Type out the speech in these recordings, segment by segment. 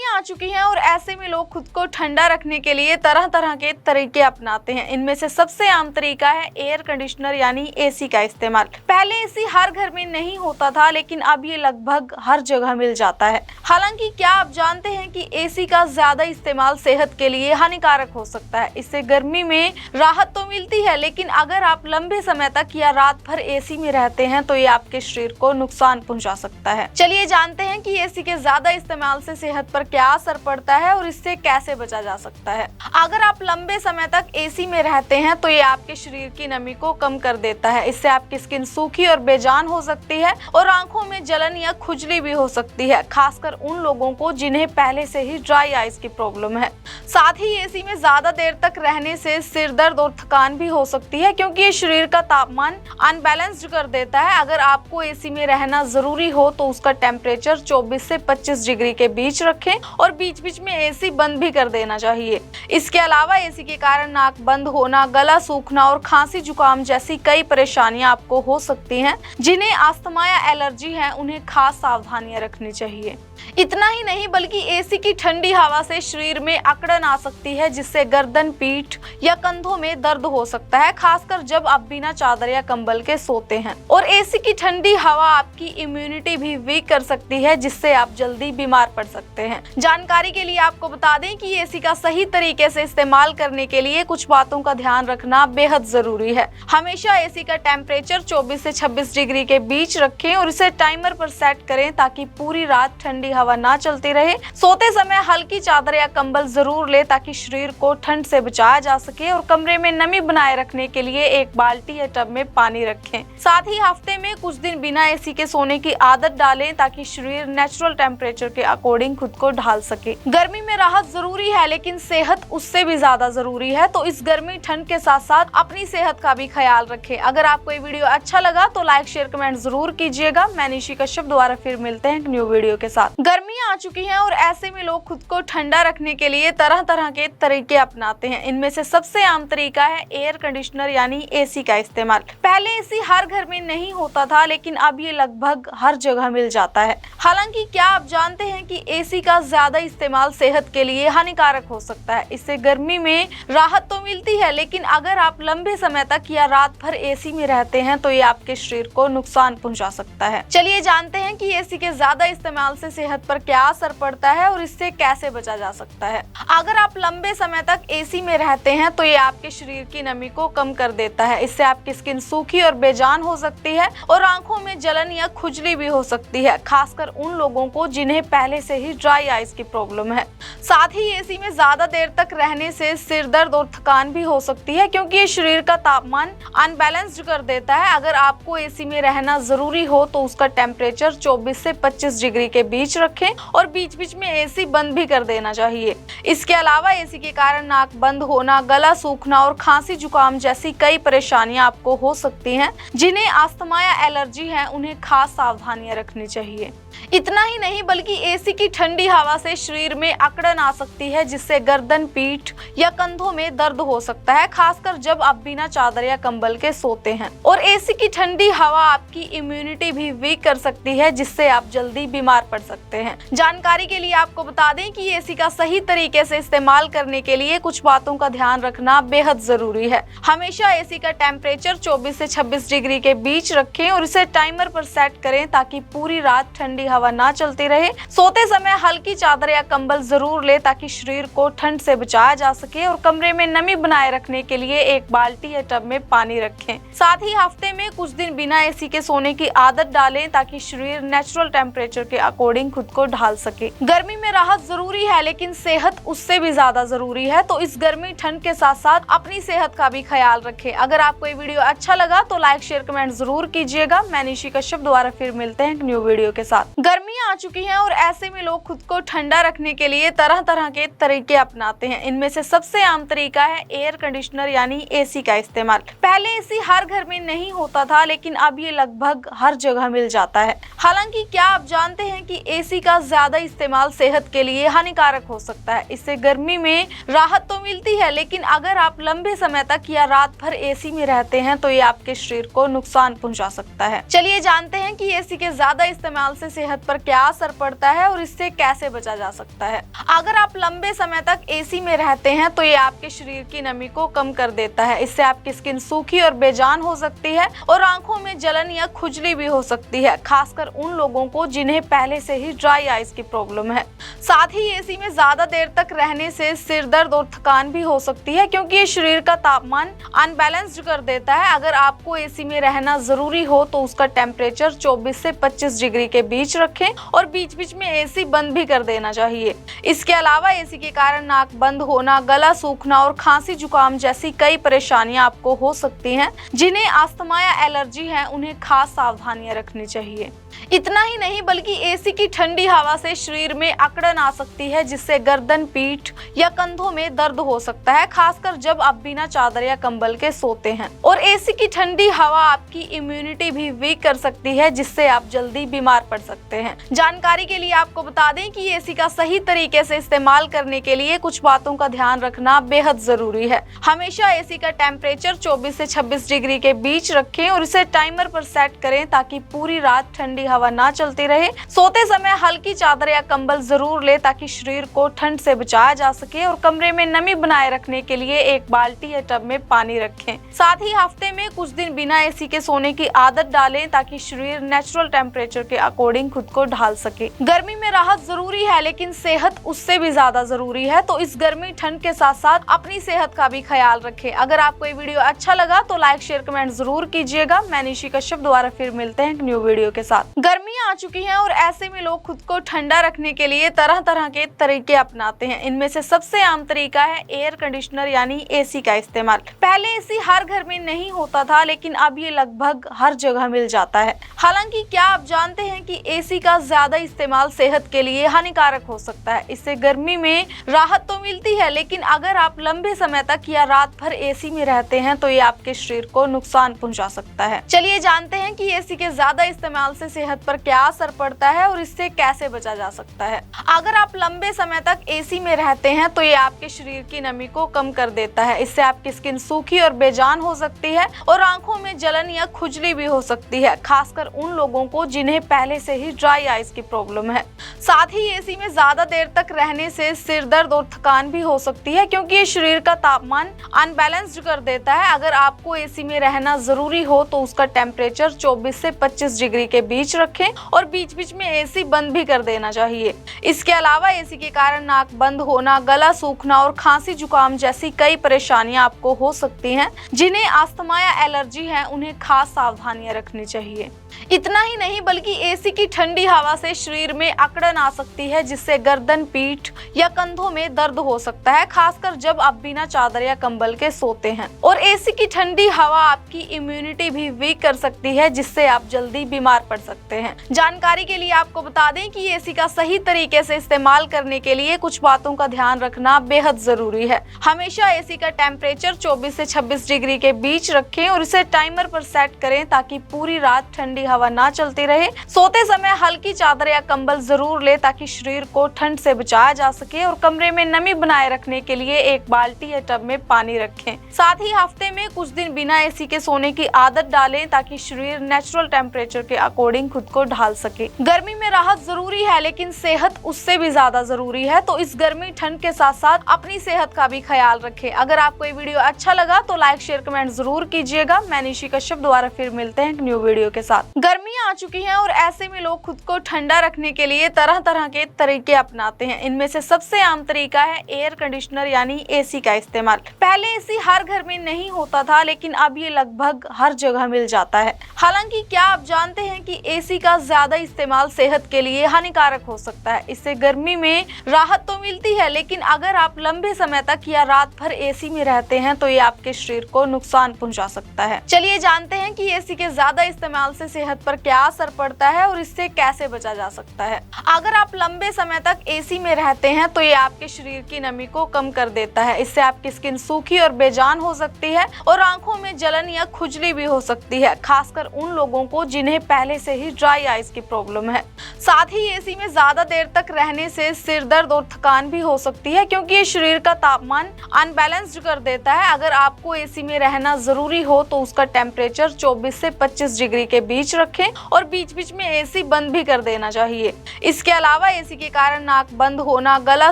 आ चुकी हैं और ऐसे में लोग खुद को ठंडा रखने के लिए तरह तरह के तरीके अपनाते हैं। इनमें से सबसे आम तरीका है एयर कंडीशनर यानी एसी का इस्तेमाल। पहले एसी हर घर में नहीं होता था, लेकिन अब ये लगभग हर जगह मिल जाता है। हालांकि क्या आप जानते हैं कि एसी का ज्यादा इस्तेमाल सेहत के लिए हानिकारक हो सकता है। इससे गर्मी में राहत तो मिलती है, लेकिन अगर आप लंबे समय तक या रात भर एसी में रहते हैं तो ये आपके शरीर को नुकसान पहुंचा सकता है। चलिए जानते हैं कि एसी के ज्यादा इस्तेमाल से सेहत पर क्या असर पड़ता है और इससे कैसे बचा जा सकता है। अगर आप लंबे समय तक एसी में रहते हैं तो ये आपके शरीर की नमी को कम कर देता है। इससे आपकी स्किन सूखी और बेजान हो सकती है और आंखों में जलन या खुजली भी हो सकती है, खासकर उन लोगों को जिन्हें पहले से ही ड्राई आइज की प्रॉब्लम है। साथ ही एसी में ज्यादा देर तक रहने से सिर दर्द और थकान भी हो सकती है, क्योंकि ये शरीर का तापमान अनबैलेंस्ड कर देता है। अगर आपको एसी में रहना जरूरी हो तो उसका टेम्परेचर 24 से 25 डिग्री के बीच रखें और बीच बीच में एसी बंद भी कर देना चाहिए। इसके अलावा एसी के कारण नाक बंद होना, गला सूखना और खांसी जुकाम जैसी कई परेशानियां आपको हो सकती हैं। जिन्हें अस्थमा या एलर्जी है उन्हें खास सावधानियां रखनी चाहिए। इतना ही नहीं बल्कि एसी की ठंडी हवा से शरीर में अकड़न आ सकती है, जिससे गर्दन, पीठ या कंधों में दर्द हो सकता है, खासकर जब आप बिना चादर या कंबल के सोते हैं। और एसी की ठंडी हवा आपकी इम्यूनिटी भी वीक कर सकती है, जिससे आप जल्दी बीमार पड़ सकते हैं। जानकारी के लिए आपको बता दें कि एसी का सही तरीके से इस्तेमाल करने के लिए कुछ बातों का ध्यान रखना बेहद जरूरी है। हमेशा एसी का टेम्परेचर 24 से 26 डिग्री के बीच रखें और इसे टाइमर पर सेट करें ताकि पूरी रात ठंडी हवा ना चलती रहे। सोते समय हल्की चादर या कंबल जरूर ले ताकि शरीर को ठंड से बचाया जा सके। और कमरे में नमी बनाए रखने के लिए एक बाल्टी या टब में पानी रखें। साथ ही हफ्ते में कुछ दिन बिना एसी के सोने की आदत डालें ताकि शरीर नेचुरल टेम्परेचर के अकॉर्डिंग खुद को ढाल सके। गर्मी में राहत जरूरी है, लेकिन सेहत उससे भी ज्यादा जरूरी है। तो इस गर्मी ठंड के साथ साथ अपनी सेहत का भी ख्याल रखें। अगर आपको ये वीडियो अच्छा लगा तो लाइक, शेयर, कमेंट जरूर कीजिएगा। मैं निशी कश्यप दोबारा फिर मिलते हैं एक न्यू वीडियो के साथ। गर्मियां आ चुकी हैं और ऐसे में लोग खुद को ठंडा रखने के लिए तरह तरह के तरीके अपनाते हैं। इनमें से सबसे आम तरीका है एयर कंडीशनर यानी एसी का इस्तेमाल। पहले एसी हर घर में नहीं होता था, लेकिन अब ये लगभग हर जगह मिल जाता है। हालांकि क्या आप जानते हैं कि एसी का ज्यादा इस्तेमाल सेहत के लिए हानिकारक हो सकता है। इससे गर्मी में राहत तो मिलती है, लेकिन अगर आप लंबे समय तक या रात भर एसी में रहते हैं तो ये आपके शरीर को नुकसान पहुंचा सकता है। चलिए जानते हैं कि एसी के ज्यादा इस्तेमाल से सेहत पर क्या असर पड़ता है और इससे कैसे बचा जा सकता है। अगर आप लंबे समय तक एसी में रहते हैं तो ये आपके शरीर की नमी को कम कर देता है। इससे आपकी स्किन सूखी और बेजान हो सकती है और आंखों में जलन या खुजली भी हो सकती है, खासकर उन लोगों को जिन्हें पहले से ही ड्राई आइज की प्रॉब्लम है। साथ ही एसी में ज्यादा देर तक रहने से सिर दर्द और थकान भी हो सकती है, क्योंकि ये शरीर का तापमान अनबैलेंस्ड कर देता है। अगर आपको एसी में रहना जरूरी हो तो उसका टेम्परेचर 24 से 25 डिग्री के बीच रखें और बीच बीच में एसी बंद भी कर देना चाहिए। इसके अलावा एसी के कारण नाक बंद होना, गला सूखना और खांसी जुकाम जैसी कई परेशानियां आपको हो सकती हैं। जिन्हें अस्थमा या एलर्जी है उन्हें खास सावधानियां रखनी चाहिए। इतना ही नहीं बल्कि एसी की ठंडी हवा से शरीर में अकड़न आ सकती है, जिससे गर्दन, पीठ या कंधों में दर्द हो सकता है, खासकर जब आप बिना चादर या कंबल के सोते हैं। और एसी की ठंडी हवा आपकी इम्यूनिटी भी वीक कर सकती है, जिससे आप जल्दी बीमार पड़ सकते हैं। जानकारी के लिए आपको बता दें कि एसी का सही तरीके से इस्तेमाल करने के लिए कुछ बातों का ध्यान रखना बेहद जरूरी है। हमेशा एसी का टेम्परेचर 24 से 26 डिग्री के बीच रखें और इसे टाइमर पर सेट करें ताकि पूरी रात ठंडी हवा ना चलती रहे। सोते समय हल्की चादर या कंबल जरूर ले ताकि शरीर को ठंड से बचाया जा सके। और कमरे में नमी बनाए रखने के लिए एक बाल्टी या टब में पानी रखें। साथ ही हफ्ते में कुछ दिन बिना एसी के सोने की आदत डालें ताकि शरीर नेचुरल टेम्परेचर के अकॉर्डिंग खुद को ढाल सके। गर्मी में राहत जरूरी है, लेकिन सेहत उससे भी ज्यादा जरूरी है। तो इस गर्मी ठंड के साथ साथ अपनी सेहत का भी ख्याल रखें। अगर आपको ये वीडियो अच्छा लगा तो लाइक, शेयर, कमेंट जरूर कीजिएगा। मैं निशी कश्यप दोबारा फिर मिलते हैं एक न्यू वीडियो के साथ। गर्मियां आ चुकी हैं और ऐसे में लोग खुद को ठंडा रखने के लिए तरह तरह के तरीके अपनाते हैं। इनमें से सबसे आम तरीका है एयर कंडीशनर यानी एसी का इस्तेमाल। पहले एसी हर घर में नहीं होता था, लेकिन अब ये लगभग हर जगह मिल जाता है। हालांकि क्या आप जानते हैं कि एसी का ज्यादा इस्तेमाल सेहत के लिए हानिकारक हो सकता है। इससे गर्मी में राहत तो मिलती है, लेकिन अगर आप लंबे समय तक या रात भर एसी में रहते हैं तो ये आपके शरीर को नुकसान पहुंचा सकता है। चलिए जानते हैं कि एसी के ज्यादा इस्तेमाल से सेहत पर क्या असर पड़ता है और इससे कैसे बचा जा सकता है। अगर आप लंबे समय तक एसी में रहते हैं तो ये आपके शरीर की नमी को कम कर देता है। इससे आपकी स्किन सूखी और बेजान हो सकती है और आंखों में जलन या खुजली भी हो सकती है, खासकर उन लोगों को जिन्हें पहले से ही ड्राई आइज की प्रॉब्लम है। साथ ही एसी में ज्यादा देर तक रहने से सिर दर्द और थकान भी हो सकती है, क्योंकि ये शरीर का तापमान अनबैलेंस्ड कर देता है। अगर आपको एसी में रहना जरूरी हो तो उसका टेम्परेचर 24 से 25 डिग्री के बीच रखें और बीच बीच में एसी बंद भी कर देना चाहिए। इसके अलावा एसी के कारण नाक बंद होना, गला सूखना और खांसी जुकाम जैसी कई परेशानियां आपको हो सकती हैं। जिन्हें अस्थमा या एलर्जी है उन्हें खास सावधानियां रखनी चाहिए। इतना ही नहीं बल्कि एसी की ठंडी हवा से शरीर में अकड़न आ सकती है, जिससे गर्दन, पीठ या कंधों में दर्द हो सकता है, खासकर जब आप बिना चादर या कंबल के सोते हैं। और एसी की ठंडी हवा आपकी इम्यूनिटी भी वीक कर सकती है, जिससे आप जल्दी बीमार पड़ सकते हैं। जानकारी के लिए आपको बता दें कि एसी का सही तरीके से इस्तेमाल करने के लिए कुछ बातों का ध्यान रखना बेहद जरूरी है। हमेशा एसी का टेम्परेचर 24 से 26 डिग्री के बीच रखें और इसे टाइमर पर सेट करें ताकि पूरी रात ठंडी हवा ना चलती रहे। सोते समय हल्की चादर या कंबल जरूर ले ताकि शरीर को ठंड से बचाया जा सके। और कमरे में नमी बनाए रखने के लिए एक बाल्टी या टब में पानी रखें। साथ ही हफ्ते में कुछ दिन बिना एसी के सोने की आदत डालें ताकि शरीर नेचुरल टेम्परेचर के अकॉर्डिंग खुद को ढाल सके। गर्मी में राहत जरूरी है, लेकिन सेहत उससे भी ज्यादा जरूरी है। तो इस गर्मी ठंड के साथ साथ अपनी सेहत का भी ख्याल रखें। अगर आपको ये वीडियो अच्छा लगा तो लाइक, शेयर, कमेंट जरूर कीजिएगा। मैं निशी कश्यप दोबारा फिर मिलते हैं एक न्यू वीडियो के साथ। गर्मियां आ चुकी हैं और ऐसे में लोग खुद को ठंडा रखने के लिए तरह तरह के तरीके अपनाते हैं। इनमें से सबसे आम तरीका है एयर कंडीशनर यानी एसी का इस्तेमाल। पहले एसी हर घर में नहीं होता था, लेकिन अब ये लगभग हर जगह मिल जाता है। हालांकि क्या आप जानते हैं कि एसी का ज्यादा इस्तेमाल सेहत के लिए हानिकारक हो सकता है। इससे गर्मी में राहत तो मिलती है, लेकिन अगर आप लंबे समय तक या रात भर एसी में रहते हैं तो ये आपके शरीर को नुकसान पहुंचा सकता है। चलिए जानते हैं कि एसी के ज्यादा इस्तेमाल से सेहत पर क्या असर पड़ता है और इससे कैसे बचा जा सकता है। अगर आप लंबे समय तक एसी में रहते हैं तो ये आपके शरीर की नमी को कम कर देता है। इससे आपकी स्किन सूखी और बेजान हो सकती है और आंखों में जलन या खुजली भी हो सकती है, खासकर उन लोगों को जिन्हें पहले से ही ड्राई आइज की प्रॉब्लम है। साथ ही एसी में ज्यादा देर तक रहने से सिर दर्द और थकान भी हो सकती है, क्योंकि ये शरीर का तापमान अनबैलेंस्ड कर देता है। अगर आपको एसी में रहना जरूरी हो तो उसका टेम्परेचर 24 से 25 डिग्री के बीच रखें और बीच बीच में एसी बंद भी कर देना चाहिए। इसके अलावा एसी के कारण नाक बंद होना, गला सूखना और खांसी जुकाम जैसी कई परेशानियां आपको हो सकती हैं। जिन्हें अस्थमा या एलर्जी है उन्हें खास सावधानियां रखनी चाहिए। इतना ही नहीं बल्कि एसी की ठंडी हवा से शरीर में अकड़न आ सकती है, जिससे गर्दन, पीठ या कंधों में दर्द हो सकता है, खासकर जब आप बिना चादर या कंबल के सोते हैं। और एसी की ठंडी हवा आपकी इम्यूनिटी भी वीक कर सकती है, जिससे आप जल्दी बीमार पड़ सकते हैं। जानकारी के लिए आपको बता दें कि एसी का सही तरीके से इस्तेमाल करने के लिए कुछ बातों का ध्यान रखना बेहद जरूरी है। हमेशा एसी का टेम्परेचर 24 से 26 डिग्री के बीच रखें और इसे टाइमर पर सेट करें ताकि पूरी रात ठंडी हवा ना चलती रहे। सोते समय हल्की चादर या कंबल जरूर ले ताकि शरीर को ठंड से बचाया जा सके। और कमरे में नमी बनाए रखने के लिए एक बाल्टी या टब में पानी रखें। साथ ही हफ्ते में कुछ दिन बिना एसी के सोने की आदत डालें ताकि शरीर नेचुरल टेम्परेचर के अकॉर्डिंग खुद को ढाल सके। गर्मी में राहत जरूरी है, लेकिन सेहत उससे भी ज्यादा जरूरी है। तो इस गर्मी ठंड के साथ साथ अपनी सेहत का भी ख्याल रखें। अगर आपको ये वीडियो अच्छा लगा तो लाइक, शेयर, कमेंट जरूर कीजिएगा। मैं निशी कश्यप दोबारा फिर मिलते हैं एक न्यू वीडियो के साथ। गर्मियां आ चुकी हैं और ऐसे में लोग खुद को ठंडा रखने के लिए तरह तरह के तरीके अपनाते हैं। इनमें से सबसे आम तरीका है एयर कंडीशनर यानी एसी का इस्तेमाल। पहले एसी हर घर में नहीं होता था, लेकिन अब ये लगभग हर जगह मिल जाता है। हालांकि क्या आप जानते हैं कि एसी का ज्यादा इस्तेमाल सेहत के लिए हानिकारक हो सकता है। इससे गर्मी में राहत तो मिलती है, लेकिन अगर आप लंबे समय तक या रात भर एसी में रहते हैं तो ये आपके शरीर को नुकसान पहुंचा सकता है। चलिए जानते हैं कि एसी के ज्यादा इस्तेमाल से सेहत पर क्या असर पड़ता है और इससे कैसे बचा जा सकता है। अगर आप लंबे समय तक एसी में रहते हैं तो ये आपके शरीर की नमी को कम कर देता है। इससे आपकी स्किन सूखी और बेजान हो सकती है और आंखों में जलन या खुजली भी हो सकती है, खासकर उन लोगों को जिन्हें पहले से ही ड्राई आइज की प्रॉब्लम है। साथ ही एसी में ज्यादा देर तक रहने से सिर दर्द और थकान भी हो सकती है, क्योंकि ये शरीर का तापमान अनबैलेंस्ड कर देता है। अगर आपको एसी में रहना जरूरी हो तो उसका टेम्परेचर 24 से 25 डिग्री के बीच बीच रखें और बीच बीच में एसी बंद भी कर देना चाहिए। इसके अलावा एसी के कारण नाक बंद होना, गला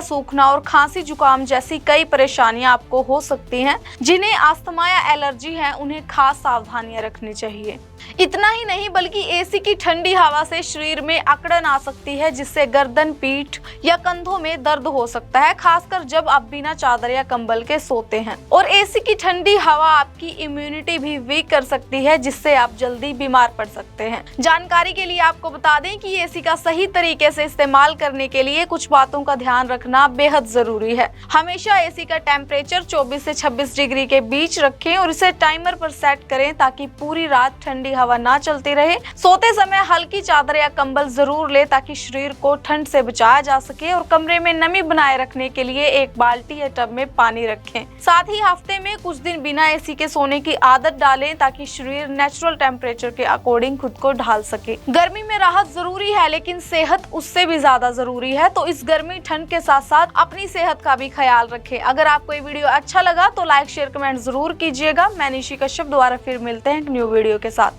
सूखना और खांसी जुकाम जैसी कई परेशानियां आपको हो सकती हैं। जिन्हें अस्थमा या एलर्जी है उन्हें खास सावधानियां रखनी चाहिए। इतना ही नहीं बल्कि एसी की ठंडी हवा से शरीर में अकड़न आ सकती है, जिससे गर्दन, पीठ या कंधों में दर्द हो सकता है, खासकर जब आप बिना चादर या कंबल के सोते हैं। और एसी की ठंडी हवा आपकी इम्यूनिटी भी वीक कर सकती है, जिससे आप जल्दी बीमार पड़ सकते हैं। जानकारी के लिए आपको बता दें कि एसी का सही तरीके से इस्तेमाल करने के लिए कुछ बातों का ध्यान रखना बेहद जरूरी है। हमेशा एसी का टेम्परेचर 24 से 26 डिग्री के बीच रखें और इसे टाइमर पर सेट करें ताकि पूरी रात ठंडी हवा ना चलती रहे। सोते समय हल्की चादर या कंबल जरूर ले ताकि शरीर को ठंड से बचाया जा सके। और कमरे में नमी बनाए रखने के लिए एक बाल्टी या टब में पानी रखें। साथ ही हफ्ते में कुछ दिन बिना एसी के सोने की आदत डालें ताकि शरीर नेचुरल टेम्परेचर के अकॉर्डिंग खुद को ढाल सके। गर्मी में राहत जरूरी है लेकिन सेहत उससे भी ज्यादा जरूरी है, तो इस गर्मी ठंड के साथ साथ अपनी सेहत का भी ख्याल रखें। अगर आपको ये वीडियो अच्छा लगा तो लाइक, शेयर, कमेंट जरूर कीजिएगा। मैं निशी कश्यप दोबारा फिर मिलते हैं एक न्यू वीडियो के साथ।